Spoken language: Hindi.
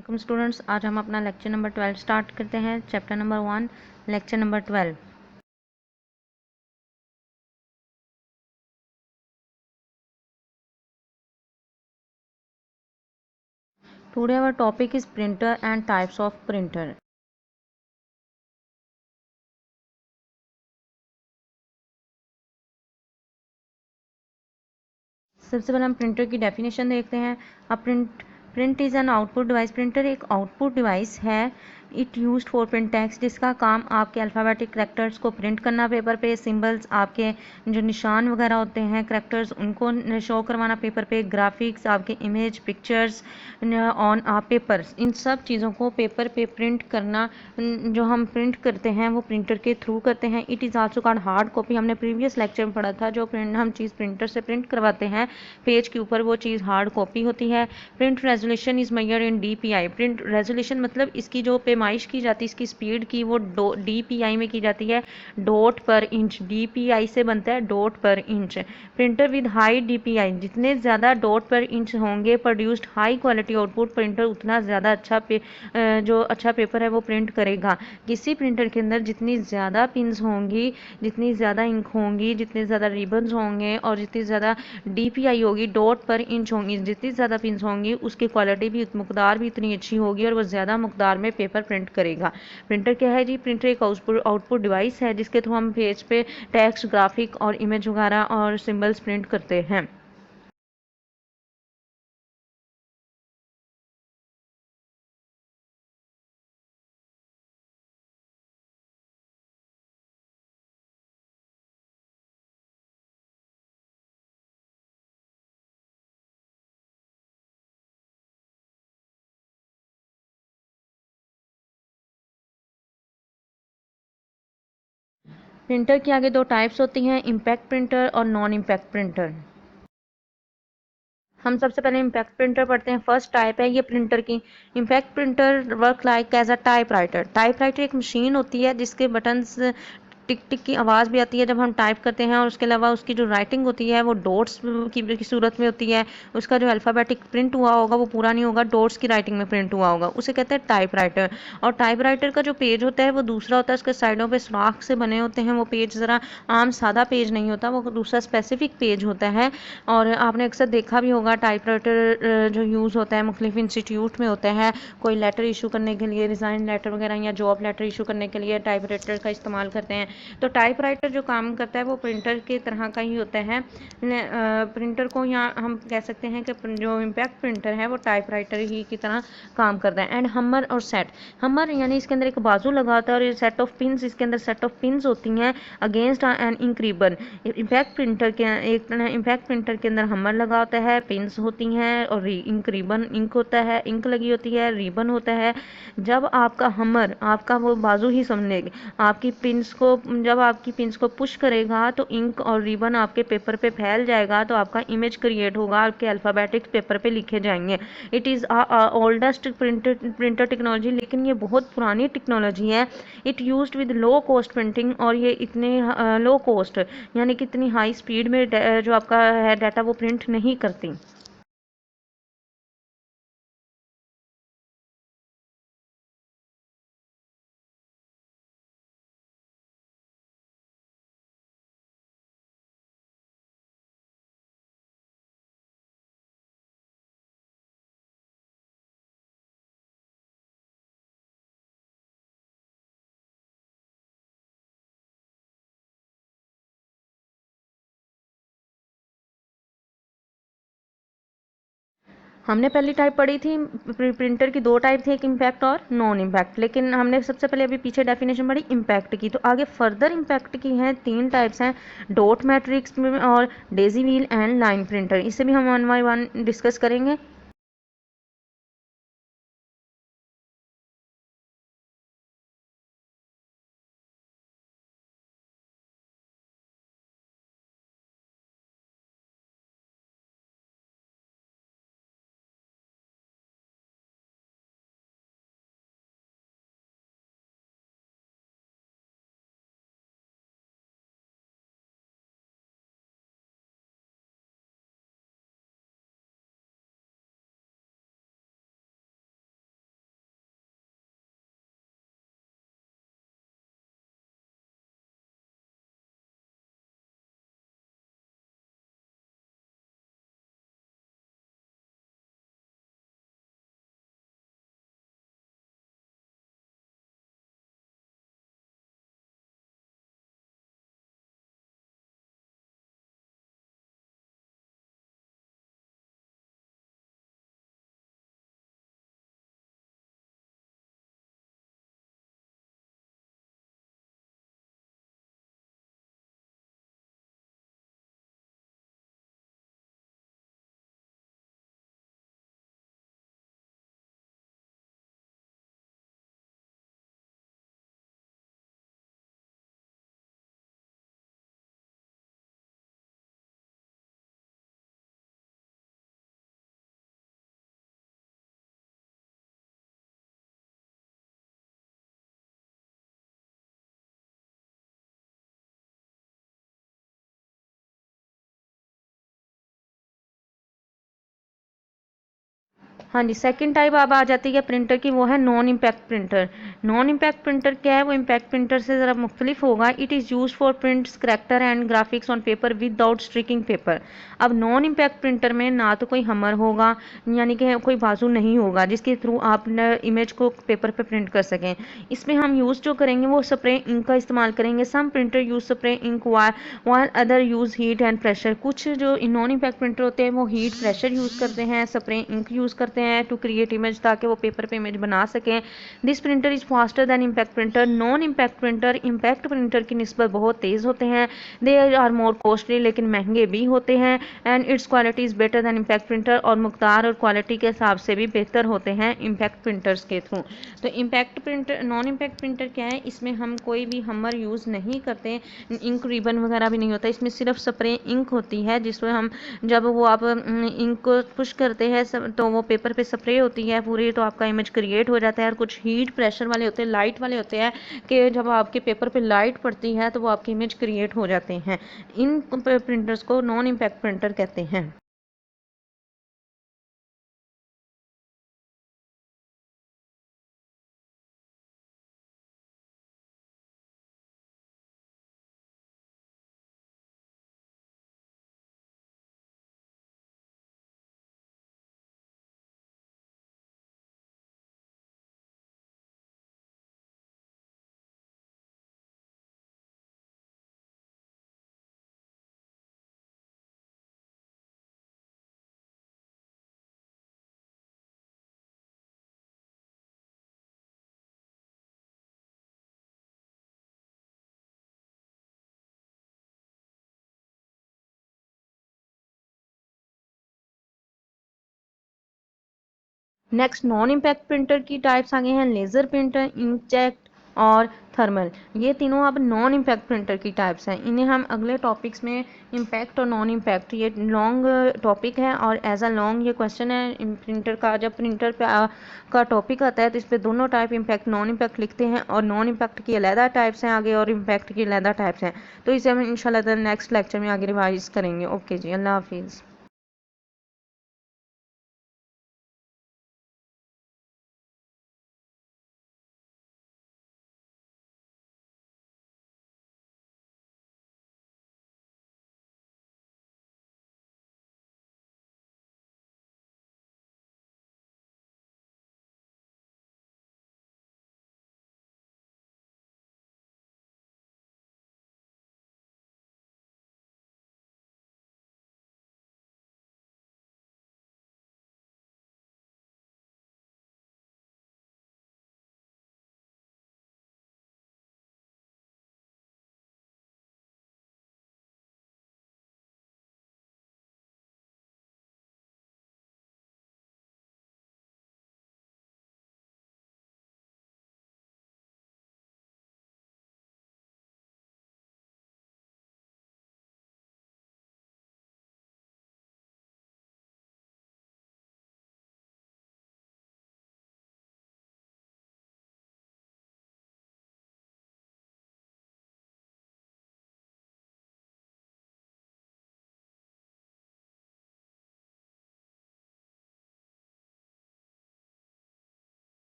वेलकम स्टूडेंट्स, आज हम अपना लेक्चर नंबर 12 स्टार्ट करते हैं। Chapter number 1, lecture number 12। Today our topic is printer and types of printer. सबसे पहले हम प्रिंटर की डेफिनेशन देखते हैं। Print is an output device. Printer एक आउटपुट डिवाइस है। It used for print text, जिसका काम आपके अल्फ़ाबेटिक करैक्टर्स को प्रिंट करना पेपर पे, सिंबल्स आपके जो निशान वगैरह होते हैं करैक्टर्स उनको शो करवाना पेपर पे, ग्राफिक्स आपके इमेज पिक्चर्स ऑन पेपर्स, इन सब चीज़ों को पेपर पे प्रिंट करना जो हम प्रिंट करते हैं वो प्रिंटर के थ्रू करते हैं। It is also called hard copy. हमने प्रीवियस लेक्चर में पढ़ा था, जो प्रिंट हम चीज़ प्रिंटर से प्रिंट करवाते हैं पेज के ऊपर, वो चीज़ हार्ड कॉपी होती है। Print resolution is measured in DPI। Print resolution मतलब इसकी जो पैमाइश की जाती है इसकी स्पीड की, वो DPI में की जाती है, डॉट पर इंच। DPI से बनता है डॉट पर inch. Printer with high DPI, जितने ज़्यादा डॉट पर इंच होंगे produced high quality output, printer उतना ज़्यादा अच्छा जो अच्छा पेपर है वो प्रिंट करेगा। किसी प्रिंटर के अंदर जितनी ज़्यादा पिन्स होंगी, जितनी ज़्यादा इंक होंगी, जितने ज़्यादा रिबन्स होंगे और जितनी ज़्यादा DPI होगी, डॉट पर इंच होंगी, जितनी ज़्यादा पिन्स होंगी उसकी क्वालिटी भी मकदार भी इतनी अच्छी होगी और वो ज़्यादा मकदार में पेपर प्रिंट करेगा। प्रिंटर क्या है जी? प्रिंटर एक आउटपुट डिवाइस है जिसके थ्रू हम पेज पे टेक्स्ट, ग्राफिक और इमेज वगैरह और सिंबल्स प्रिंट करते हैं। प्रिंटर की आगे दो टाइप्स होती हैं, इम्पैक्ट प्रिंटर और नॉन इम्पैक्ट प्रिंटर। हम सबसे पहले इम्पैक्ट प्रिंटर पढ़ते हैं। फर्स्ट टाइप है ये प्रिंटर की, impact printer work like as a typewriter. Typewriter एक मशीन होती है जिसके बटन्स टिक टिक की आवाज़ भी आती है जब हम टाइप करते हैं, और उसके अलावा उसकी जो राइटिंग होती है वो डॉट्स की सूरत में होती है। उसका जो अल्फ़ाबेटिक प्रिंट हुआ होगा वो पूरा नहीं होगा, डॉट्स की राइटिंग में प्रिंट हुआ होगा, उसे कहते हैं टाइपराइटर। और टाइपराइटर का जो पेज होता है वो दूसरा होता है, उसके साइडों पे सुराख से बने होते हैं। वो पेज ज़रा आम सादा पेज नहीं होता, वो दूसरा स्पेसिफिक पेज होता है। और आपने अक्सर देखा भी होगा टाइपराइटर जो यूज़ होता है मुख्तलिफ इंस्टीट्यूट में होता है, कोई लेटर इशू करने के लिए, रिज़ाइन लेटर वगैरह या जॉब लेटर इशू करने के लिए टाइपराइटर का इस्तेमाल करते हैं। तो टाइपराइटर जो काम करता है वो प्रिंटर के तरह का ही होता है। प्रिंटर को यहाँ हम कह सकते हैं कि जो इम्पैक्ट प्रिंटर है वो टाइपराइटर ही की तरह काम करता है। एंड हमर और सेट, हमर यानी इसके अंदर एक बाजू लगा होता है और ये सेट ऑफ पिंस, इसके अंदर सेट ऑफ पिंस होती हैं against an ink ribbon. Impact printer के इम्पैक्ट प्रिंटर के अंदर हमर लगा होता है, पिंस होती हैं और इंक रिबन, इंक होता है, इंक लगी होती है, रिबन होता है। जब आपका हमर, आपका वो बाजू ही समझ, आपकी पिंस को जब आपकी पिंस को पुश करेगा तो इंक और रिबन आपके पेपर पे फैल जाएगा, तो आपका इमेज क्रिएट होगा, आपके अल्फ़ाबेटिक्स पेपर पे लिखे जाएंगे। It is oldest printer technology, लेकिन ये बहुत पुरानी टेक्नोलॉजी है। It used with low cost printing, और ये इतने लो कॉस्ट यानी कि इतनी हाई स्पीड में जो आपका है डाटा वो प्रिंट नहीं करती। हमने पहली टाइप पढ़ी थी प्रिंटर की, दो टाइप थी, एक इम्पैक्ट और नॉन इम्पैक्ट, लेकिन हमने सबसे पहले अभी पीछे डेफिनेशन पढ़ी इम्पैक्ट की। तो आगे फर्दर इम्पैक्ट की हैं तीन टाइप्स हैं, डॉट मैट्रिक्स में और Daisy wheel and line printer. इसे भी हम वन बाय वन डिस्कस करेंगे। हाँ जी, सेकंड टाइप अब आ जाती है प्रिंटर की, वो है non impact printer. Non impact printer क्या है, वो इम्पैक्ट प्रिंटर से ज़रा मुख्तलिफ होगा। It is use for prints character and graphics on paper without striking paper. अब नॉन इम्पैक्ट प्रिंटर में ना तो कोई हमर होगा, यानी कि कोई बाजू नहीं होगा जिसके थ्रू आप इमेज को पेपर पे प्रिंट कर सकें। इसमें हम यूज़ जो करेंगे वो स्प्रे इंक का इस्तेमाल करेंगे। Some printer use spray ink while other use heat and pressure. कुछ जो नॉन इम्पैक्ट प्रिंटर होते हैं वो हीट प्रेशर यूज़ करते हैं, स्प्रे इंक यूज़ करते हैं टू क्रिएट इमेज, ताकि वो पेपर पे इमेज बना सकें। This printer is faster than impact printer. Non impact printer impact printer की निस्बत बहुत तेज़ होते हैं। दे आर मोर कॉस्टली, लेकिन महंगे भी होते हैं। And it's quality is better than impact printer, और मकदार और क्वालिटी के हिसाब से भी बेहतर होते हैं इम्पैक्ट प्रिंटर्स के थ्रू। तो impact printer, non impact printer क्या है, इसमें हम कोई भी हमर यूज़ नहीं करते, इंक रिबन वगैरह भी नहीं होता। इसमें सिर्फ स्प्रे इंक होती है, जिसमें हम जब वो आप इंक को पुश करते हैं तो वो पेपर पे स्प्रे होती है पूरी, तो आपका इमेज क्रिएट हो जाता है। और कुछ हीट प्रेशर वाले होते हैं, लाइट वाले होते हैं, कि जब आपके पेपर पे लाइट पड़ती है तो वो आपकी इमेज क्रिएट हो जाते हैं। इन प्रिंटर्स को नॉन इम्पैक्ट प्रिंटर कहते हैं। नेक्स्ट नॉन इम्पैक्ट प्रिंटर की टाइप्स आगे हैं, लेज़र प्रिंटर, इंकजेट और थर्मल। ये तीनों अब नॉन इम्पैक्ट प्रिंटर की टाइप्स हैं। इन्हें हम अगले टॉपिक्स में, इम्पैक्ट और नॉन इम्पैक्ट, ये लॉन्ग टॉपिक है और एज अ लॉन्ग ये क्वेश्चन है प्रिंटर का। जब प्रिंटर पे का टॉपिक आता है तो इस पर दोनों टाइप, इम्पैक्ट नॉन इम्पैक्ट लिखते हैं, और नॉन इम्पैक्ट की अलहदा टाइप्स हैं आगे और इम्पैक्ट की अलहदा टाइप्स हैं। तो इसे हम इंशाल्लाह नेक्स्ट लेक्चर में आगे रिवाइज करेंगे। ओके जी, अल्लाह हाफिज़।